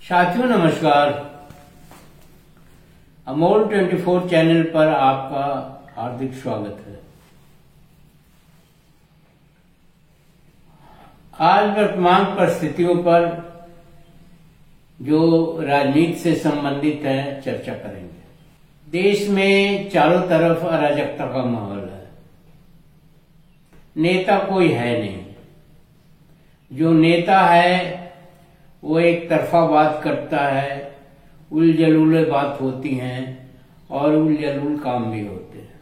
साथियों नमस्कार। अमोल 24 चैनल पर आपका हार्दिक स्वागत है। आज वर्तमान परिस्थितियों पर जो राजनीति से संबंधित है चर्चा करेंगे। देश में चारों तरफ अराजकता का माहौल है। नेता कोई है नहीं। जो नेता है वो एक तरफा बात करता है, उलझुल बात होती हैं और उलझुल काम भी होते हैं।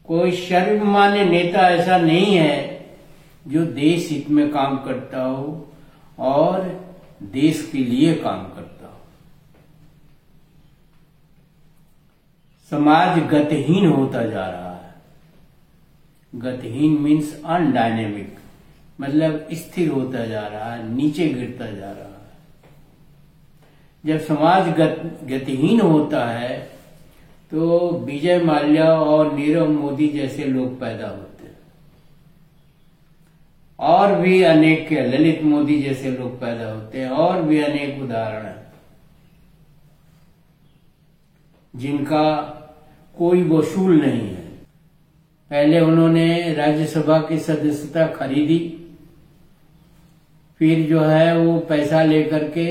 कोई सर्वमान्य नेता ऐसा नहीं है जो देश हित में काम करता हो और देश के लिए काम करता हो। समाज गतिहीन होता जा रहा है। गतिहीन मीन्स अनडायनेमिक, मतलब स्थिर होता जा रहा है, नीचे गिरता जा रहा है। जब समाज गतिहीन होता है तो विजय माल्या और नीरव मोदी जैसे लोग पैदा होते हैं, और भी अनेक, ललित मोदी जैसे लोग पैदा होते हैं, और भी अनेक उदाहरण हैं जिनका कोई वसूल नहीं है। पहले उन्होंने राज्यसभा की सदस्यता खरीदी, फिर जो है वो पैसा लेकर के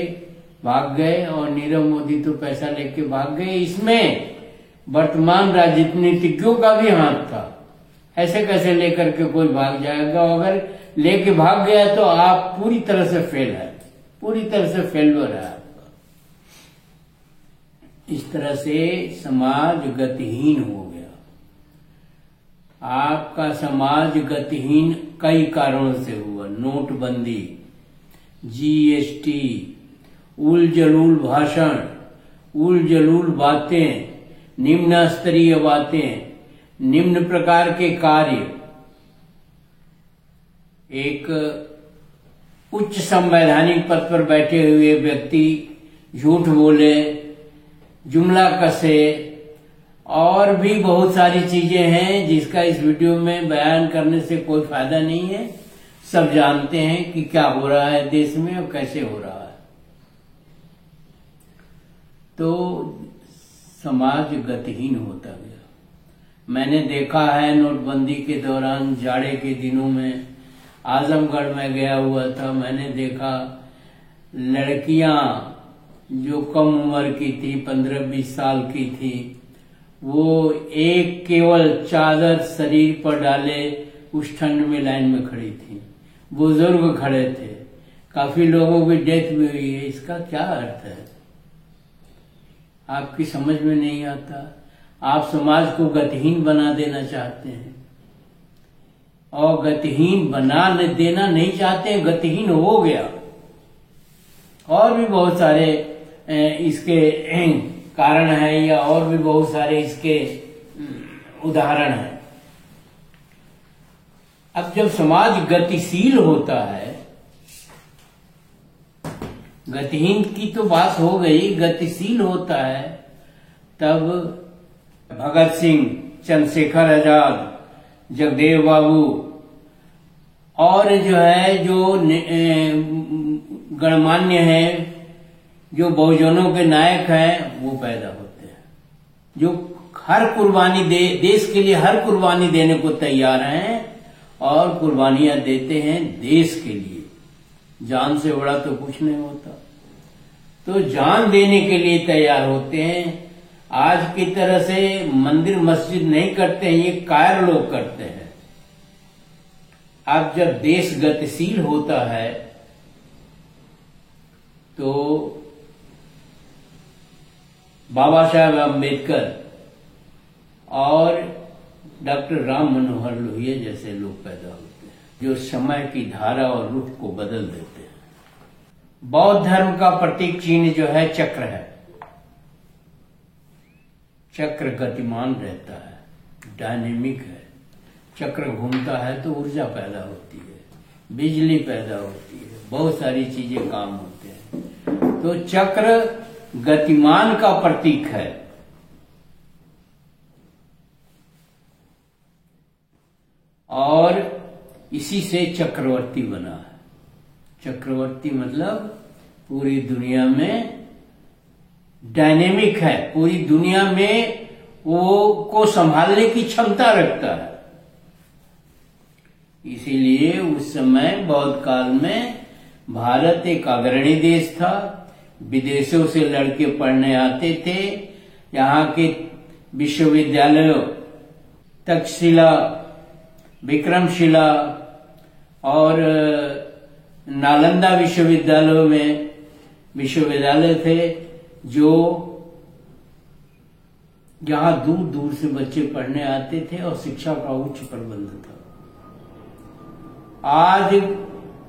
भाग गए, और नीरव मोदी तो पैसा लेके भाग गए। इसमें वर्तमान राजनीतिज्ञों का भी हाथ था। ऐसे कैसे लेकर के कोई भाग जाएगा? अगर लेके भाग गया तो आप पूरी तरह से फेल है, पूरी तरह से फेल्योर है आपका। इस तरह से समाज गतिहीन हो गया। आपका समाज गतिहीन कई कारणों से हुआ। नोटबंदी, जीएसटी, उलझुल भाषण, उलझुल बातें, निम्न स्तरीय बातें, निम्न प्रकार के कार्य। एक उच्च संवैधानिक पद पर बैठे हुए व्यक्ति झूठ बोले, जुमला कसे, और भी बहुत सारी चीजें हैं जिसका इस वीडियो में बयान करने से कोई फायदा नहीं है। सब जानते हैं कि क्या हो रहा है देश में और कैसे हो रहा है। तो समाज गतिहीन होता गया। मैंने देखा है नोटबंदी के दौरान, जाड़े के दिनों में आजमगढ़ में गया हुआ था, मैंने देखा लड़कियां जो कम उम्र की थी, 15-20 साल की थी, वो एक केवल चादर शरीर पर डाले उस ठंड में लाइन में खड़ी थी। बुजुर्ग खड़े थे, काफी लोगों की डेथ भी हुई है। इसका क्या अर्थ है? आपकी समझ में नहीं आता। आप समाज को गतिहीन बना देना चाहते हैं, और गतिहीन बना देना नहीं चाहते, गतिहीन हो गया। और भी बहुत सारे इसके कारण है, या और भी बहुत सारे इसके उदाहरण हैं। अब जब समाज गतिशील होता है, गतिहीन की तो बात हो गई, गतिशील होता है, तब भगत सिंह, चंद्रशेखर आजाद, जगदेव बाबू और जो है जो गणमान्य हैं, जो बहुजनों के नायक हैं, वो पैदा होते हैं, जो हर कुर्बानी देश के लिए हर कुर्बानी देने को तैयार हैं, और कुर्बानियां देते हैं देश के लिए। जान से बड़ा तो कुछ नहीं होता, तो जान देने के लिए तैयार होते हैं। आज की तरह से मंदिर मस्जिद नहीं करते हैं, ये कायर लोग करते हैं। अब जब देश गतिशील होता है तो बाबा साहब अम्बेडकर और डॉक्टर राम मनोहर लोहिया जैसे लोग पैदा होते हैं, जो समय की धारा और रुख को बदल देते हैं। बौद्ध धर्म का प्रतीक चिन्ह जो है चक्र है। चक्र गतिमान रहता है, डायनेमिक है। चक्र घूमता है तो ऊर्जा पैदा होती है, बिजली पैदा होती है, बहुत सारी चीजें काम होते हैं। तो चक्र गतिमान का प्रतीक है। और इसी से चक्रवर्ती बना है। चक्रवर्ती मतलब पूरी दुनिया में डायनेमिक है, पूरी दुनिया में वो को संभालने की क्षमता रखता है। इसीलिए उस समय बौद्ध काल में भारत एक अग्रणी देश था। विदेशों से लड़के पढ़ने आते थे। यहाँ के विश्वविद्यालयों तक्षशिला, विक्रमशिला और नालंदा विश्वविद्यालयों में विश्वविद्यालय थे, जो जहां दूर दूर से बच्चे पढ़ने आते थे और शिक्षा का उच्च प्रबंध था। आज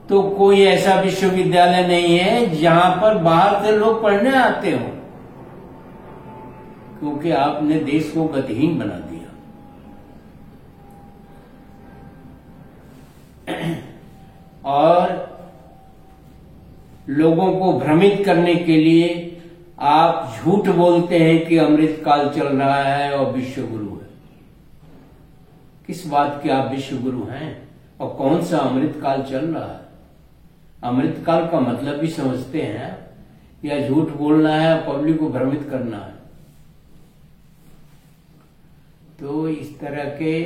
तो कोई ऐसा विश्वविद्यालय नहीं है जहां पर बाहर से लोग पढ़ने आते हो, क्योंकि आपने देश को गतिहीन बना दिया। और लोगों को भ्रमित करने के लिए आप झूठ बोलते हैं कि अमृत काल चल रहा है और विश्व गुरु है। किस बात के आप विश्व गुरु हैं और कौन सा अमृत काल चल रहा है? अमृत काल का मतलब भी समझते हैं या झूठ बोलना है, पब्लिक को भ्रमित करना है? तो इस तरह के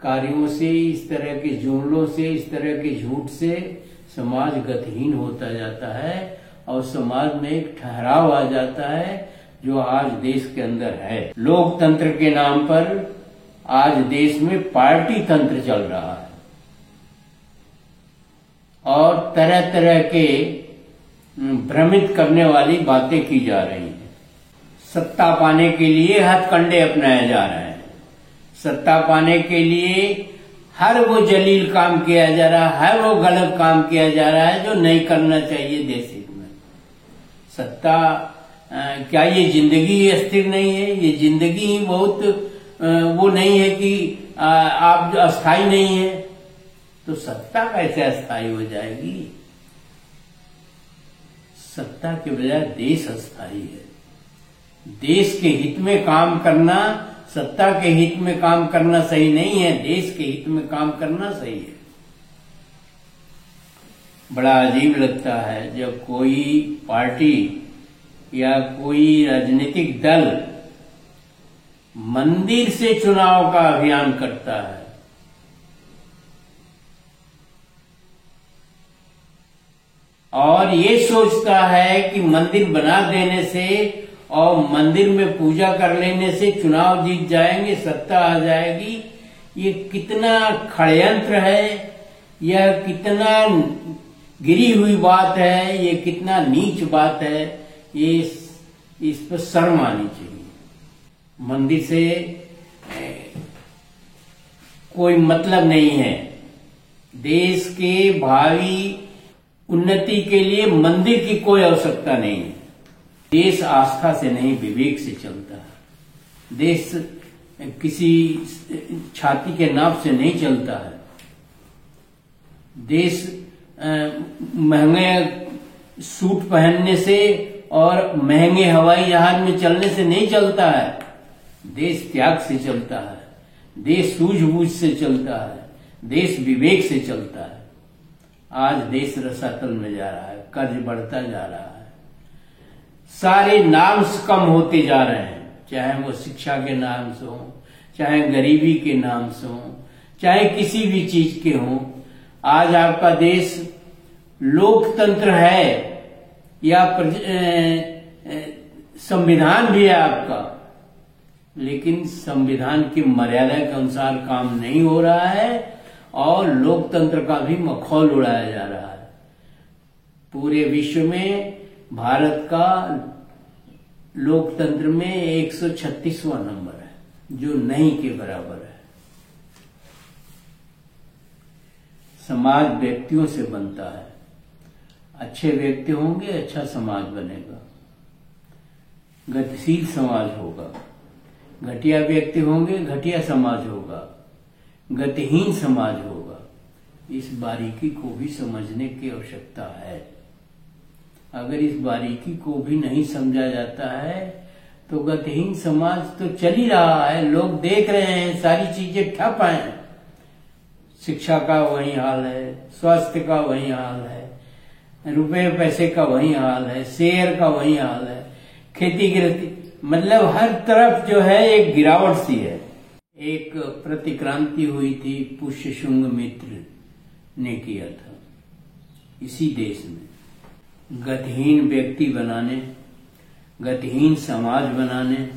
कार्यों से, इस तरह के जुमलों से, इस तरह के झूठ से समाज गतिहीन होता जाता है और समाज में एक ठहराव आ जाता है जो आज देश के अंदर है। लोकतंत्र के नाम पर आज देश में पार्टी तंत्र चल रहा है और तरह तरह के भ्रमित करने वाली बातें की जा रही हैं। सत्ता पाने के लिए हथकंडे अपनाए जा रहे हैं। सत्ता पाने के लिए हर वो जलील काम किया जा रहा है, हर वो गलत काम किया जा रहा है जो नहीं करना चाहिए देश हित में। सत्ता क्या ये जिंदगी अस्थिर नहीं है? ये जिंदगी ही बहुत वो नहीं है कि आप अस्थाई नहीं है, तो सत्ता कैसे अस्थाई हो जाएगी? सत्ता के बजाय देश अस्थाई है। देश के हित में काम करना, सत्ता के हित में काम करना सही नहीं है, देश के हित में काम करना सही है। बड़ा अजीब लगता है जब कोई पार्टी या कोई राजनीतिक दल मंदिर से चुनाव का अभियान करता है। और ये सोचता है कि मंदिर बना देने से और मंदिर में पूजा कर लेने से चुनाव जीत जाएंगे, सत्ता आ जाएगी। ये कितना षड्यंत्र है, यह कितना गिरी हुई बात है, ये कितना नीच बात है। ये इस पर शर्म आनी चाहिए। मंदिर से कोई मतलब नहीं है। देश के भावी उन्नति के लिए मंदिर की कोई आवश्यकता नहीं है। देश आस्था से नहीं, विवेक से चलता है। देश किसी छाती के नाप से नहीं चलता है। देश महंगे सूट पहनने से और महंगे हवाई जहाज में चलने से नहीं चलता है। देश त्याग से चलता है, देश सूझबूझ से चलता है, देश विवेक से चलता है। आज देश रसातल में जा रहा है, कर्ज बढ़ता जा रहा है, सारे नाम कम होते जा रहे हैं, चाहे वो शिक्षा के नाम से हो, चाहे गरीबी के नाम से हो, चाहे किसी भी चीज के हो। आज आपका देश लोकतंत्र है या संविधान भी है आपका, लेकिन संविधान की मर्यादा के अनुसार काम नहीं हो रहा है और लोकतंत्र का भी मखौल उड़ाया जा रहा है। पूरे विश्व में भारत का लोकतंत्र में 136वां नंबर है, जो नहीं के बराबर है। समाज व्यक्तियों से बनता है। अच्छे व्यक्ति होंगे, अच्छा समाज बनेगा, गतिशील समाज होगा। घटिया व्यक्ति होंगे, घटिया समाज होगा, गतिहीन समाज होगा। इस बारीकी को भी समझने की आवश्यकता है। अगर इस बारीकी को भी नहीं समझा जाता है तो गतिहीन समाज तो चल ही रहा है। लोग देख रहे हैं, सारी चीजें ठप हैं। शिक्षा का वही हाल है, स्वास्थ्य का वही हाल है, रुपए पैसे का वही हाल है, शेयर का वही हाल है, खेती गृहस्थी, मतलब हर तरफ जो है एक गिरावट सी है। एक प्रतिक्रांति हुई थी, पुष्यशुंग मित्र ने किया था इसी देश में, गतिहीन व्यक्ति बनाने, गतिहीन समाज बनाने,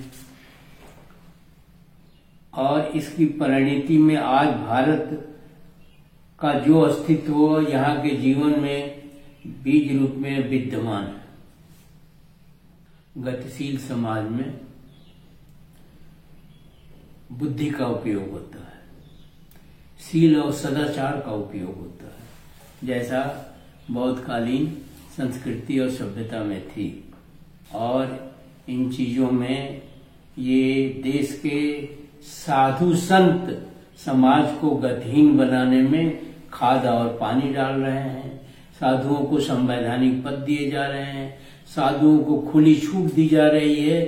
और इसकी परिणति में आज भारत का जो अस्तित्व यहाँ के जीवन में बीज रूप में विद्यमान है। गतिशील समाज में बुद्धि का उपयोग होता है, शील और सदाचार का उपयोग होता है, जैसा बौद्धकालीन संस्कृति और सभ्यता में थी। और इन चीजों में ये देश के साधु संत समाज को गतिहीन बनाने में खाद और पानी डाल रहे हैं। साधुओं को संवैधानिक पद दिए जा रहे हैं, साधुओं को खुली छूट दी जा रही है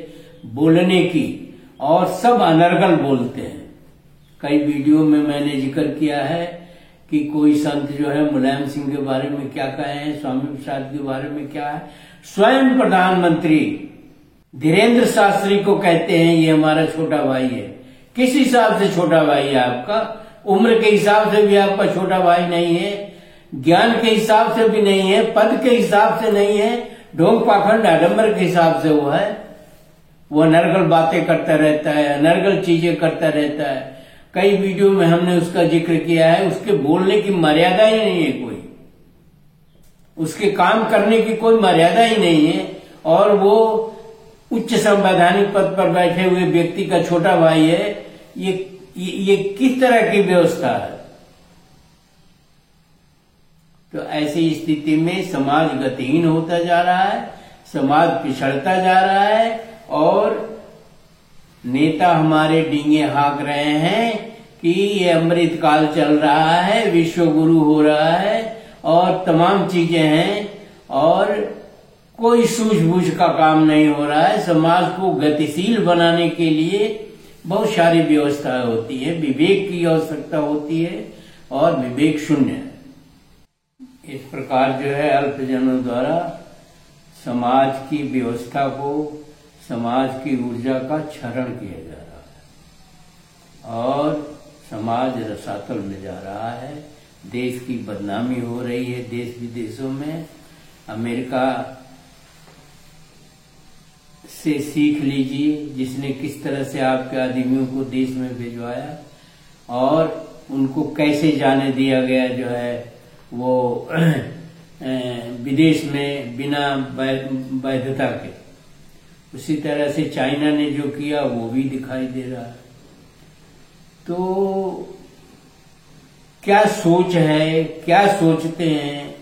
बोलने की, और सब अनर्गल बोलते हैं। कई वीडियो में मैंने जिक्र किया है कि कोई संत जो है मुलायम सिंह के बारे में क्या कहे हैं, स्वामी प्रसाद के बारे में क्या है। स्वयं प्रधानमंत्री धीरेन्द्र शास्त्री को कहते हैं ये हमारा छोटा भाई है। किस हिसाब से छोटा भाई है आपका? उम्र के हिसाब से भी आपका छोटा भाई नहीं है, ज्ञान के हिसाब से भी नहीं है, पद के हिसाब से नहीं है, ढोंग पाखंड आडंबर के हिसाब से वो है। वो अनर्गल बातें करता रहता है, अनर्गल चीजें करता रहता है। कई वीडियो में हमने उसका जिक्र किया है, उसके बोलने की मर्यादा ही नहीं है कोई, उसके काम करने की कोई मर्यादा ही नहीं है, और वो उच्च संवैधानिक पद पर बैठे हुए व्यक्ति का छोटा भाई है। ये किस तरह की व्यवस्था है? तो ऐसी स्थिति में समाज गतिहीन होता जा रहा है, समाज पिछड़ता जा रहा है, और नेता हमारे डींगे हाँक रहे हैं कि ये अमृत काल चल रहा है, विश्व गुरु हो रहा है, और तमाम चीजें हैं, और कोई सूझबूझ का काम नहीं हो रहा है। समाज को गतिशील बनाने के लिए बहुत सारी व्यवस्थाएं होती है, विवेक की आवश्यकता होती है, और विवेक शून्य है। इस प्रकार जो है अल्पजनों द्वारा समाज की व्यवस्था को, समाज की ऊर्जा का क्षरण किया जा रहा है, और समाज रसातल में जा रहा है। देश की बदनामी हो रही है देश विदेशों में। अमेरिका से सीख लीजिए, जिसने किस तरह से आपके आदमियों को देश में भिजवाया, और उनको कैसे जाने दिया गया जो है वो विदेश में बिना वैधता के। उसी तरह से चाइना ने जो किया वो भी दिखाई दे रहा है। तो क्या सोच है, क्या सोचते हैं?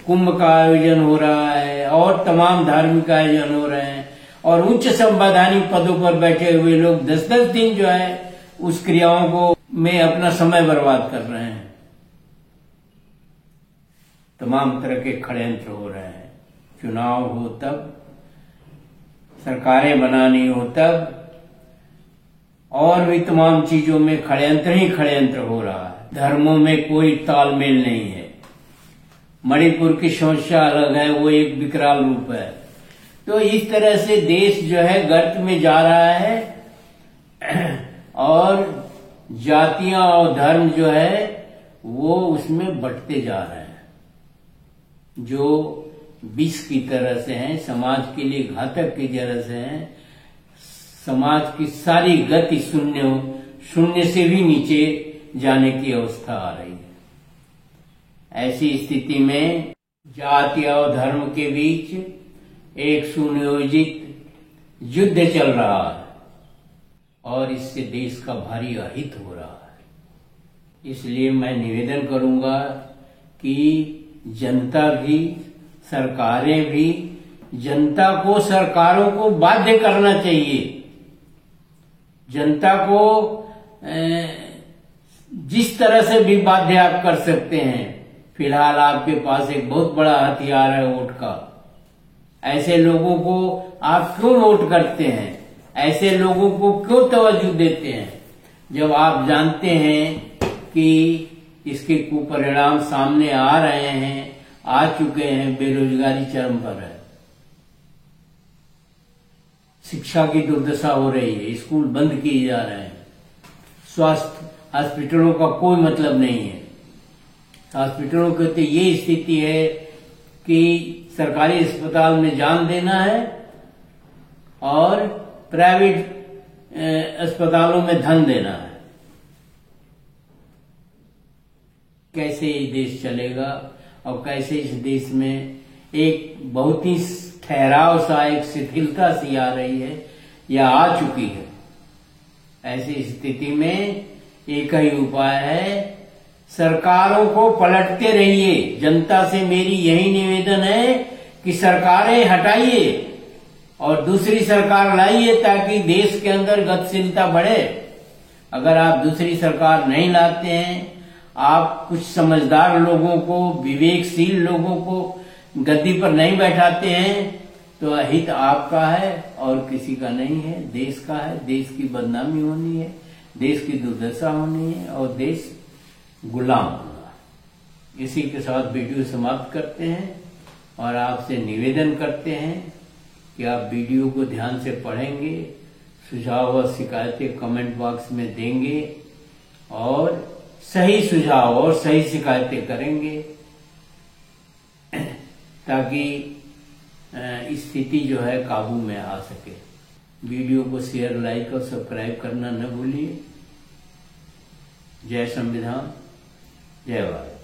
कुंभ का आयोजन हो रहा है और तमाम धार्मिक आयोजन हो रहे हैं, और उच्च संवैधानिक पदों पर बैठे हुए लोग 10-10 दिन जो है उस क्रियाओं को में अपना समय बर्बाद कर रहे हैं। तमाम तरह के षड्यंत्र हो रहे हैं। चुनाव हो तब, सरकारें बनानी हो तब, और भी तमाम चीजों में षड्यंत्र ही षड्यंत्र हो रहा है। धर्मों में कोई तालमेल नहीं है। मणिपुर की समस्या अलग है, वो एक विकराल रूप है। तो इस तरह से देश जो है गर्त में जा रहा है, और जातियां और धर्म जो है वो उसमें बंटते जा रहे हैं, जो विष की तरह से हैं, समाज के लिए घातक की तरह से हैं। समाज की सारी गति शून्य से भी नीचे जाने की अवस्था आ रही है। ऐसी स्थिति में जाति और धर्म के बीच एक सुनियोजित युद्ध चल रहा है, और इससे देश का भारी अहित हो रहा है। इसलिए मैं निवेदन करूंगा कि जनता भी, सरकारें भी, जनता को, सरकारों को बाध्य करना चाहिए। जनता को जिस तरह से भी बाध्य आप कर सकते हैं। फिलहाल आपके पास एक बहुत बड़ा हथियार है वोट का। ऐसे लोगों को आप क्यों वोट करते हैं? ऐसे लोगों को क्यों तवज्जो देते हैं, जब आप जानते हैं कि इसके कुपरिणाम सामने आ रहे हैं, आ चुके हैं, बेरोजगारी चरम पर है, शिक्षा की दुर्दशा हो रही है, स्कूल बंद किए जा रहे हैं, स्वास्थ्य हॉस्पिटलों का कोई मतलब नहीं है। हॉस्पिटलों की तो ये स्थिति है कि सरकारी अस्पताल में जान देना है और प्राइवेट अस्पतालों में धन देना है। कैसे ये देश चलेगा और कैसे इस देश में एक बहुत ही ठहराव सा, एक शिथिलता सी आ रही है या आ चुकी है। ऐसी स्थिति में एक ही उपाय है, सरकारों को पलटते रहिए। जनता से मेरी यही निवेदन है कि सरकारें हटाइए और दूसरी सरकार लाइए ताकि देश के अंदर गतिशीलता बढ़े। अगर आप दूसरी सरकार नहीं लाते हैं, आप कुछ समझदार लोगों को, विवेकशील लोगों को गद्दी पर नहीं बैठाते हैं, तो अहित आपका है और किसी का नहीं है, देश का है। देश की बदनामी होनी है, देश की दुर्दशा होनी है और देश गुलाम होगा। इसी के साथ वीडियो समाप्त करते हैं और आपसे निवेदन करते हैं कि आप वीडियो को ध्यान से पढ़ेंगे, सुझाव और शिकायतें कमेंट बॉक्स में देंगे और सही सुझाव और सही शिकायतें करेंगे ताकि स्थिति जो है काबू में आ सके। वीडियो को शेयर, लाइक और सब्सक्राइब करना न भूलिए। जय संविधान, जय भारत।